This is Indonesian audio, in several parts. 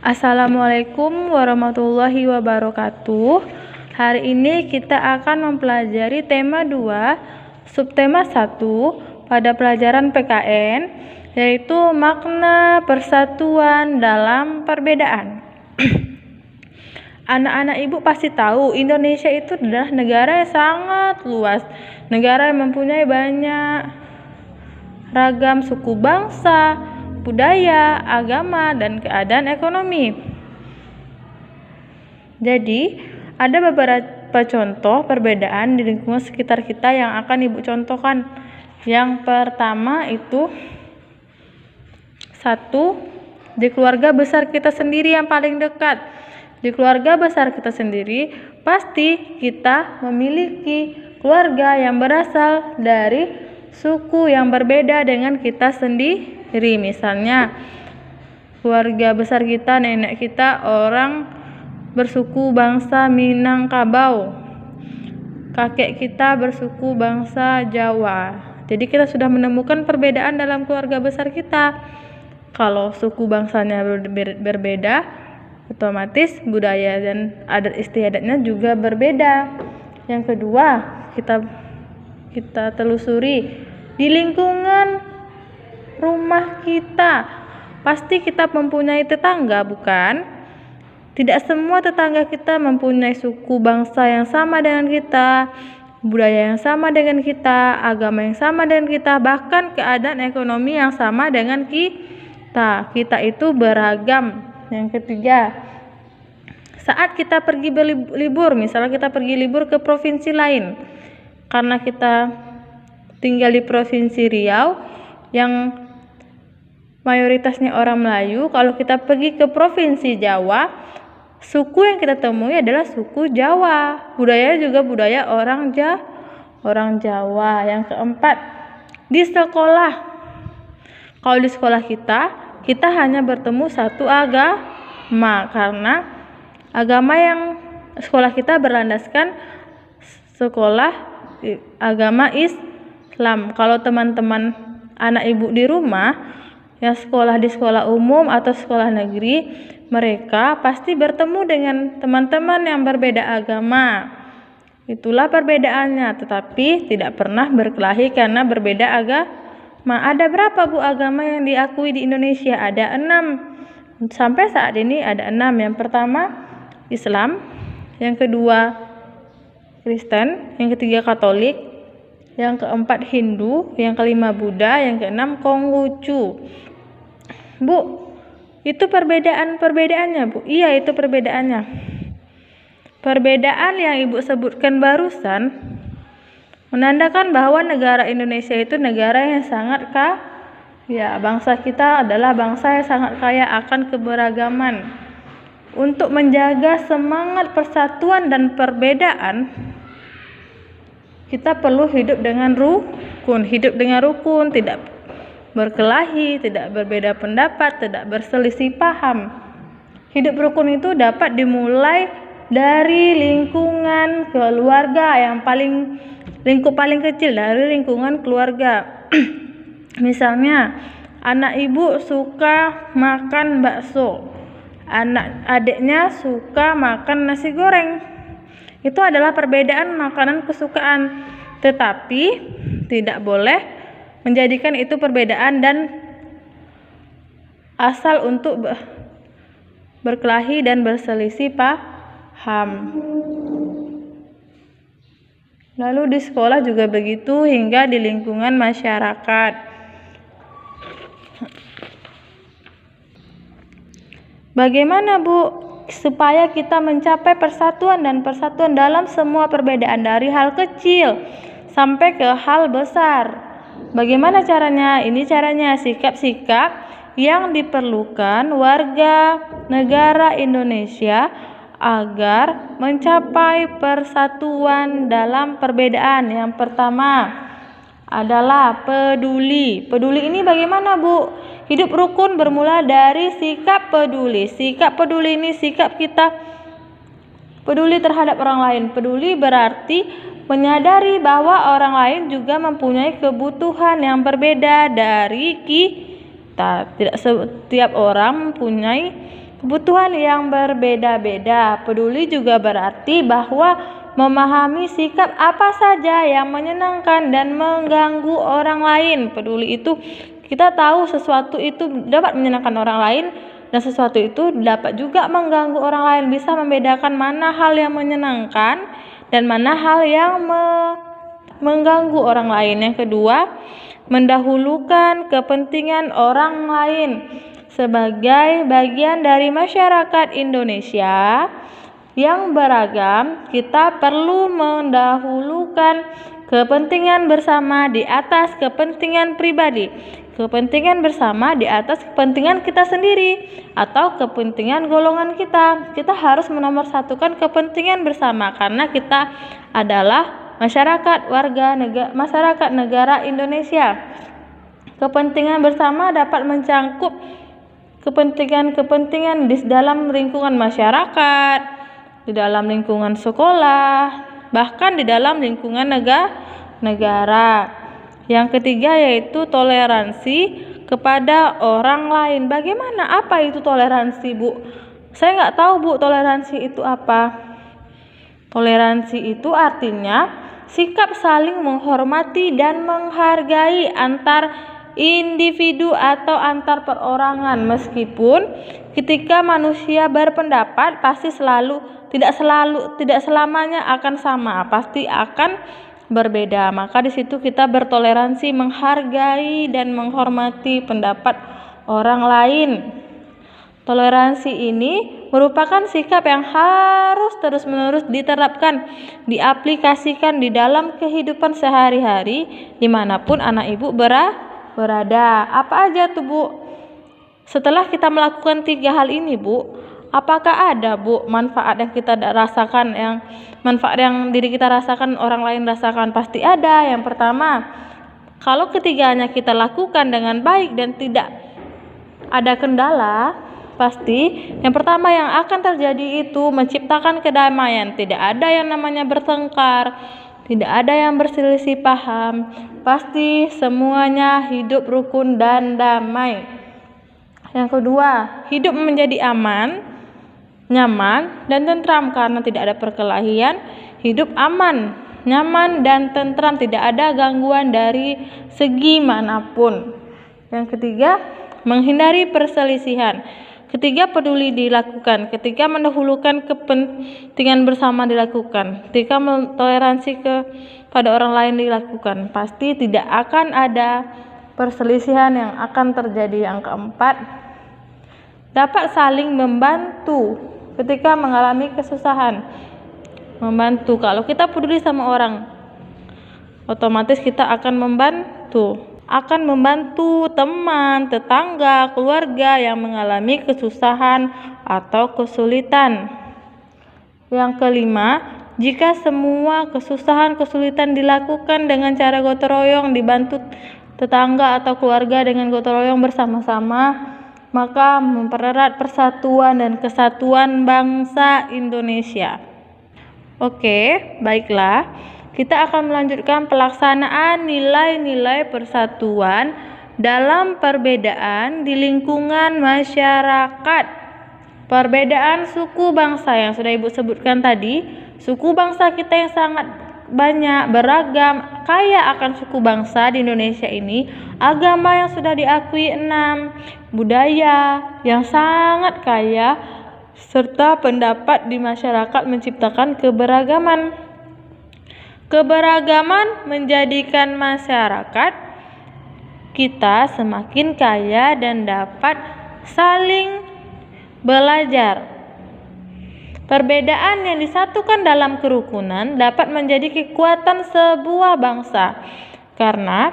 Assalamualaikum warahmatullahi wabarakatuh. Hari ini kita akan mempelajari tema 2, subtema 1 pada pelajaran PKN, yaitu makna persatuan dalam perbedaan. Anak-anak ibu pasti tahu Indonesia itu adalah negara yang sangat luas, negara yang mempunyai banyak ragam suku bangsa, budaya, agama, dan keadaan ekonomi. Jadi, ada beberapa contoh perbedaan di lingkungan sekitar kita yang akan ibu contohkan. Yang pertama itu, 1. Di keluarga besar kita sendiri yang paling dekat. Di keluarga besar kita sendiri, pasti kita memiliki keluarga yang berasal dari suku yang berbeda dengan kita sendiri. Misalnya, keluarga besar kita, nenek kita orang bersuku bangsa Minangkabau, kakek kita bersuku bangsa Jawa. Jadi kita sudah menemukan perbedaan dalam keluarga besar kita. Kalau suku bangsanya berbeda, otomatis budaya dan adat istiadatnya juga berbeda. Yang kedua, kita telusuri di lingkungan rumah kita. Pasti kita mempunyai tetangga, bukan? Tidak semua tetangga kita mempunyai suku bangsa yang sama dengan kita, budaya yang sama dengan kita, agama yang sama dengan kita, bahkan keadaan ekonomi yang sama dengan kita. Kita itu beragam. Yang ketiga, saat kita pergi berlibur, misalnya kita pergi libur ke provinsi lain, karena kita tinggal di Provinsi Riau yang mayoritasnya orang Melayu. Kalau kita pergi ke Provinsi Jawa, suku yang kita temui adalah suku Jawa. Budaya juga budaya orang Jawa. Yang keempat, di sekolah. Kalau di sekolah kita hanya bertemu satu agama, karena agama yang sekolah kita berlandaskan sekolah agama Islam. Kalau teman-teman anak ibu di rumah yang sekolah di sekolah umum atau sekolah negeri, mereka pasti bertemu dengan teman-teman yang berbeda agama. Itulah perbedaannya, tetapi tidak pernah berkelahi karena berbeda agama. Ada berapa Bu agama yang diakui di Indonesia? Ada 6. Sampai saat ini ada 6. Yang pertama Islam, yang kedua Kristen, yang ketiga Katolik, yang keempat Hindu, yang kelima Buddha, yang keenam Konghucu. Bu, itu perbedaannya Bu? Iya, itu perbedaannya. Perbedaan yang Ibu sebutkan barusan menandakan bahwa negara Indonesia itu negara yang sangat kaya. Bangsa kita adalah bangsa yang sangat kaya akan keberagaman. Untuk menjaga semangat persatuan dan perbedaan, kita perlu hidup dengan rukun, tidak berkelahi, tidak berbeda pendapat, tidak berselisih paham. Hidup rukun itu dapat dimulai dari lingkungan keluarga lingkup paling kecil, dari lingkungan keluarga. Misalnya, anak ibu suka makan bakso, anak adiknya suka makan nasi goreng. Itu adalah perbedaan makanan kesukaan, tetapi tidak boleh menjadikan itu perbedaan dan asal untuk berkelahi dan berselisih paham. Lalu di sekolah juga begitu, hingga di lingkungan masyarakat. Bagaimana Bu supaya kita mencapai persatuan dalam semua perbedaan, dari hal kecil sampai ke hal besar? Bagaimana caranya? Ini caranya, sikap-sikap yang diperlukan warga negara Indonesia agar mencapai persatuan dalam perbedaan. Yang pertama adalah peduli. Peduli ini bagaimana Bu? Hidup rukun bermula dari sikap peduli. Sikap peduli ini sikap kita peduli terhadap orang lain. Peduli berarti menyadari bahwa orang lain juga mempunyai kebutuhan yang berbeda dari kita. Tidak setiap orang mempunyai kebutuhan yang berbeda-beda. Peduli juga berarti bahwa memahami sikap apa saja yang menyenangkan dan mengganggu orang lain. Peduli itu kita tahu sesuatu itu dapat menyenangkan orang lain dan sesuatu itu dapat juga mengganggu orang lain. Bisa membedakan mana hal yang menyenangkan dan mana hal yang mengganggu orang lain. Yang kedua, mendahulukan kepentingan orang lain. Sebagai bagian dari masyarakat Indonesia yang beragam, kita perlu mendahulukan kepentingan bersama di atas kepentingan pribadi. Kepentingan bersama di atas kepentingan kita sendiri atau kepentingan golongan kita. Kita harus menomorsatukan kepentingan bersama karena kita adalah masyarakat negara Indonesia. Kepentingan bersama dapat mencangkup kepentingan-kepentingan di dalam lingkungan masyarakat, di dalam lingkungan sekolah, bahkan di dalam lingkungan negara. Yang ketiga yaitu toleransi kepada orang lain. Bagaimana? Apa itu toleransi, Bu? Saya nggak tahu, Bu, toleransi itu apa. Toleransi itu artinya sikap saling menghormati dan menghargai antar individu atau antar perorangan. Meskipun ketika manusia berpendapat pasti tidak selamanya akan sama, pasti akan berbeda. Maka di situ kita bertoleransi, menghargai dan menghormati pendapat orang lain. Toleransi ini merupakan sikap yang harus terus-menerus diterapkan, diaplikasikan di dalam kehidupan sehari-hari dimanapun anak ibu berada. Apa aja tuh, Bu? Setelah kita melakukan 3 hal ini, Bu, apakah ada, Bu, manfaat yang kita rasakan, manfaat yang diri kita rasakan, orang lain rasakan? Pasti ada. Yang pertama, kalau ketiganya kita lakukan dengan baik dan tidak ada kendala, pasti yang pertama yang akan terjadi itu menciptakan kedamaian. Tidak ada yang namanya bertengkar, tidak ada yang berselisih paham. Pasti semuanya hidup rukun dan damai. Yang kedua, hidup menjadi aman, nyaman, dan tentram karena tidak ada perkelahian. Hidup aman, nyaman, dan tentram, tidak ada gangguan dari segi manapun. Yang ketiga, menghindari perselisihan. Ketiga, peduli dilakukan. Ketika mendahulukan kepentingan bersama dilakukan. Ketika toleransi kepada orang lain dilakukan. Pasti tidak akan ada perselisihan yang akan terjadi. Yang keempat, dapat saling membantu ketika mengalami kesusahan. Membantu. Kalau kita peduli sama orang, otomatis kita akan membantu. Akan membantu teman, tetangga, keluarga yang mengalami kesusahan atau kesulitan. Yang kelima, jika semua kesulitan dilakukan dengan cara gotong royong, dibantu tetangga atau keluarga dengan gotong royong bersama-sama, maka mempererat persatuan dan kesatuan bangsa Indonesia. Oke, baiklah. Kita akan melanjutkan pelaksanaan nilai-nilai persatuan dalam perbedaan di lingkungan masyarakat. Perbedaan suku bangsa yang sudah Ibu sebutkan tadi, suku bangsa kita yang sangat banyak, beragam, kaya akan suku bangsa di Indonesia ini, agama yang sudah diakui 6, budaya yang sangat kaya, serta pendapat di masyarakat menciptakan keberagaman. Keberagaman menjadikan masyarakat kita semakin kaya dan dapat saling belajar. Perbedaan yang disatukan dalam kerukunan dapat menjadi kekuatan sebuah bangsa. Karena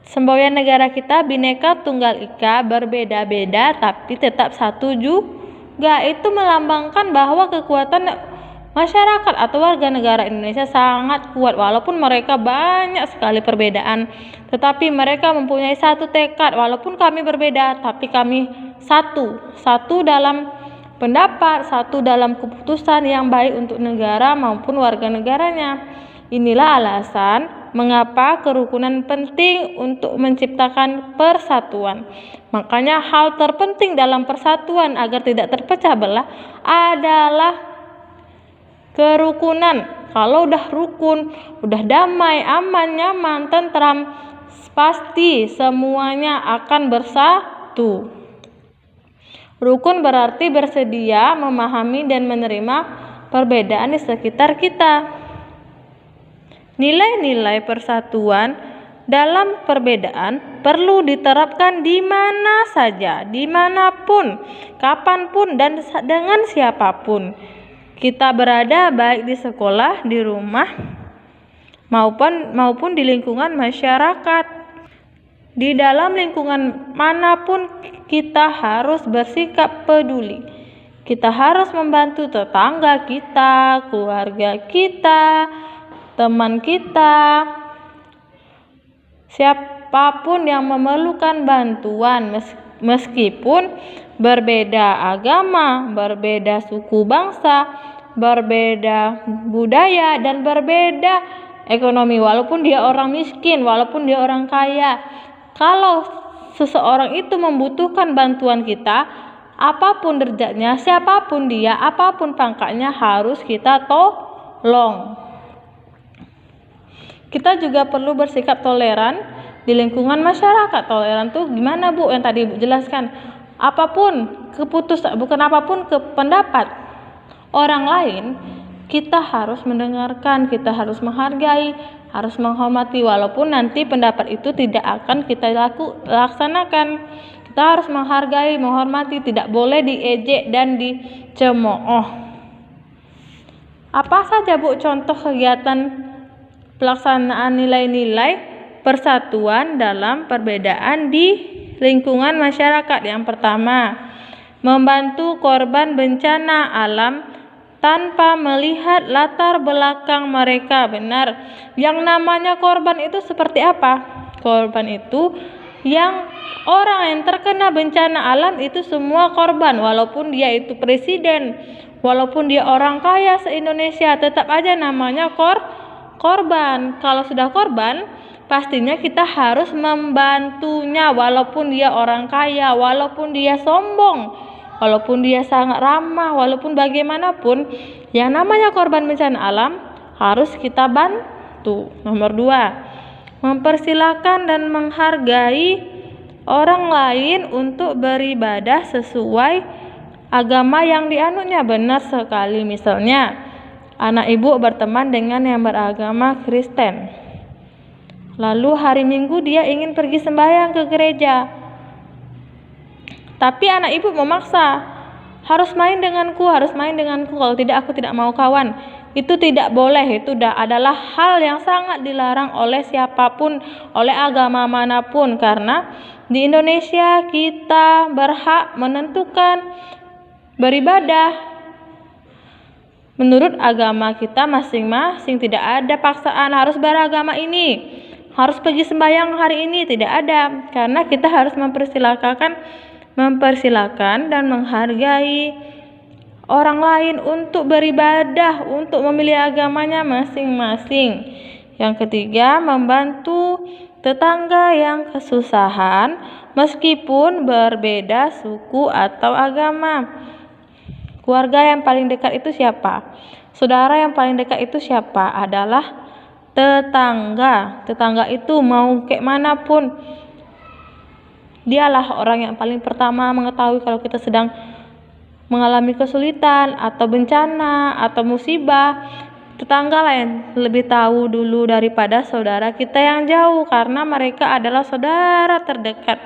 semboyan negara kita Bhinneka Tunggal Ika, berbeda-beda tapi tetap satu juga. Itu melambangkan bahwa kekuatan masyarakat atau warga negara Indonesia sangat kuat, walaupun mereka banyak sekali perbedaan, tetapi mereka mempunyai satu tekad. Walaupun kami berbeda, tapi kami satu dalam pendapat, satu dalam keputusan yang baik untuk negara maupun warga negaranya. Inilah alasan mengapa kerukunan penting untuk menciptakan persatuan. Makanya hal terpenting dalam persatuan agar tidak terpecah belah adalah kerukunan. Kalau udah rukun, udah damai, aman, nyaman, tentram, pasti semuanya akan bersatu. Rukun berarti bersedia memahami dan menerima perbedaan di sekitar kita. Nilai-nilai persatuan dalam perbedaan perlu diterapkan di mana saja, dimanapun, kapanpun, dan dengan siapapun kita berada, baik di sekolah, di rumah, maupun di lingkungan masyarakat. Di dalam lingkungan manapun kita harus bersikap peduli. Kita harus membantu tetangga kita, keluarga kita, teman kita, siapapun yang memerlukan bantuan, meskipun berbeda agama, berbeda suku bangsa, berbeda budaya, dan berbeda ekonomi, walaupun dia orang miskin, walaupun dia orang kaya. Kalau seseorang itu membutuhkan bantuan kita, apapun derajatnya, siapapun dia, apapun pangkatnya, harus kita tolong. Kita juga perlu bersikap toleran di lingkungan masyarakat. Toleran tuh gimana, Bu? Yang tadi Ibu jelaskan. Apapun pendapat orang lain, kita harus mendengarkan, kita harus menghargai, harus menghormati, walaupun nanti pendapat itu tidak akan kita laksanakan. Kita harus menghargai, menghormati, tidak boleh diejek dan dicemooh. Apa saja, Bu, contoh kegiatan pelaksanaan nilai-nilai persatuan dalam perbedaan di lingkungan masyarakat? Yang pertama, membantu korban bencana alam tanpa melihat latar belakang mereka. Benar, yang namanya korban itu seperti apa? Korban itu yang orang yang terkena bencana alam itu semua korban, walaupun dia itu presiden, walaupun dia orang kaya se-Indonesia, tetap aja namanya korban. Kalau sudah korban, pastinya kita harus membantunya, walaupun dia orang kaya, walaupun dia sombong, walaupun dia sangat ramah, walaupun bagaimanapun, yang namanya korban bencana alam harus kita bantu. Nomor 2, mempersilahkan dan menghargai orang lain untuk beribadah sesuai agama yang dianutnya. Benar sekali. Misalnya, anak ibu berteman dengan yang beragama Kristen, lalu hari Minggu dia ingin pergi sembahyang ke gereja, tapi anak ibu memaksa, harus main denganku, kalau tidak aku tidak mau kawan. Itu tidak boleh, itu adalah hal yang sangat dilarang oleh siapapun, oleh agama manapun, karena di Indonesia kita berhak menentukan beribadah menurut agama kita masing-masing. Tidak ada paksaan harus beragama ini, harus pergi sembahyang hari ini, tidak ada, karena kita harus mempersilahkan dan menghargai orang lain untuk beribadah, untuk memilih agamanya masing-masing. Yang ketiga, membantu tetangga yang kesusahan meskipun berbeda suku atau agama. Keluarga yang paling dekat itu siapa? Saudara yang paling dekat itu siapa? Adalah tetangga. Tetangga itu mau kayak manapun, dialah orang yang paling pertama mengetahui kalau kita sedang mengalami kesulitan atau bencana atau musibah. Tetangga lah yang lebih tahu dulu daripada saudara kita yang jauh, karena mereka adalah saudara terdekat.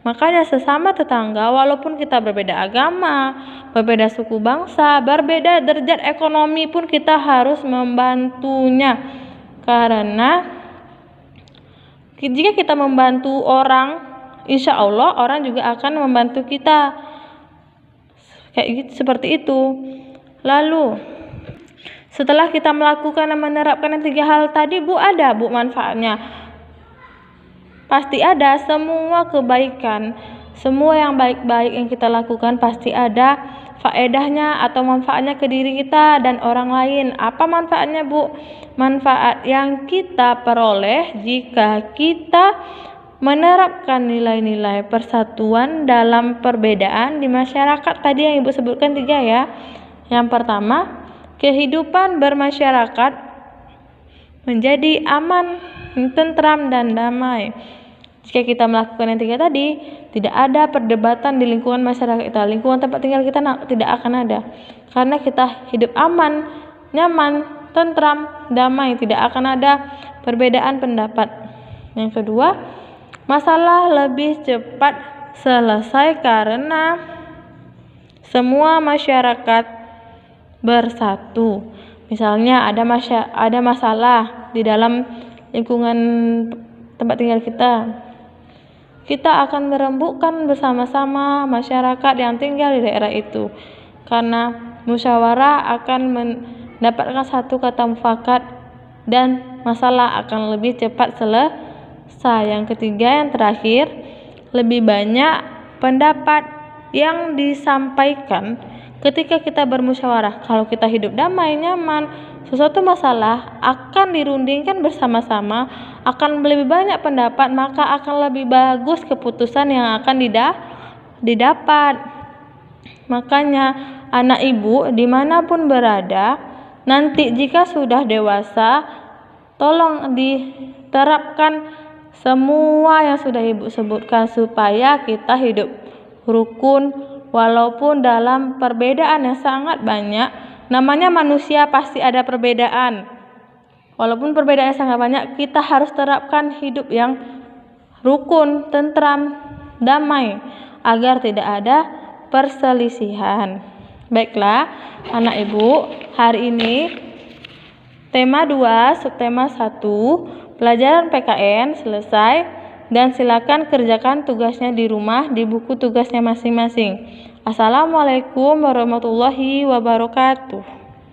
Makanya sesama tetangga, walaupun kita berbeda agama, berbeda suku bangsa, berbeda derajat ekonomi pun kita harus membantunya. Karena jika kita membantu orang, insya Allah orang juga akan membantu kita. Kayak gitu, seperti itu. Lalu setelah kita melakukan dan menerapkan 3 hal tadi, Bu, ada manfaatnya? Pasti ada. Semua kebaikan, Semua yang baik-baik yang kita lakukan pasti ada faedahnya atau manfaatnya ke diri kita dan orang lain. Apa manfaatnya, Bu? Manfaat yang kita peroleh jika kita menerapkan nilai-nilai persatuan dalam perbedaan di masyarakat. Tadi yang Ibu sebutkan 3 ya. Yang pertama, kehidupan bermasyarakat menjadi aman, tentram, dan damai. Jika kita melakukan yang 3 tadi, tidak ada perdebatan di lingkungan masyarakat kita, lingkungan tempat tinggal kita tidak akan ada. Karena kita hidup aman, nyaman, tentram, damai, tidak akan ada perbedaan pendapat. Yang kedua, masalah lebih cepat selesai karena semua masyarakat bersatu. Misalnya ada masalah di dalam lingkungan tempat tinggal kita akan merembukkan bersama-sama masyarakat yang tinggal di daerah itu, karena musyawarah akan mendapatkan satu kata mufakat dan masalah akan lebih cepat selesai. Yang ketiga, yang terakhir, lebih banyak pendapat yang disampaikan ketika kita bermusyawarah. Kalau kita hidup damai, nyaman, sesuatu masalah akan dirundingkan bersama-sama, akan lebih banyak pendapat, maka akan lebih bagus keputusan yang akan didapat. Makanya anak Ibu dimanapun berada, nanti jika sudah dewasa, tolong diterapkan semua yang sudah Ibu sebutkan supaya kita hidup rukun walaupun dalam perbedaan yang sangat banyak. Namanya manusia pasti ada perbedaan. Walaupun perbedaannya sangat banyak, kita harus terapkan hidup yang rukun, tentram, damai agar tidak ada perselisihan. Baiklah, anak Ibu, hari ini tema 2, subtema 1, pelajaran PKN selesai dan silakan kerjakan tugasnya di rumah di buku tugasnya masing-masing. Assalamualaikum warahmatullahi wabarakatuh.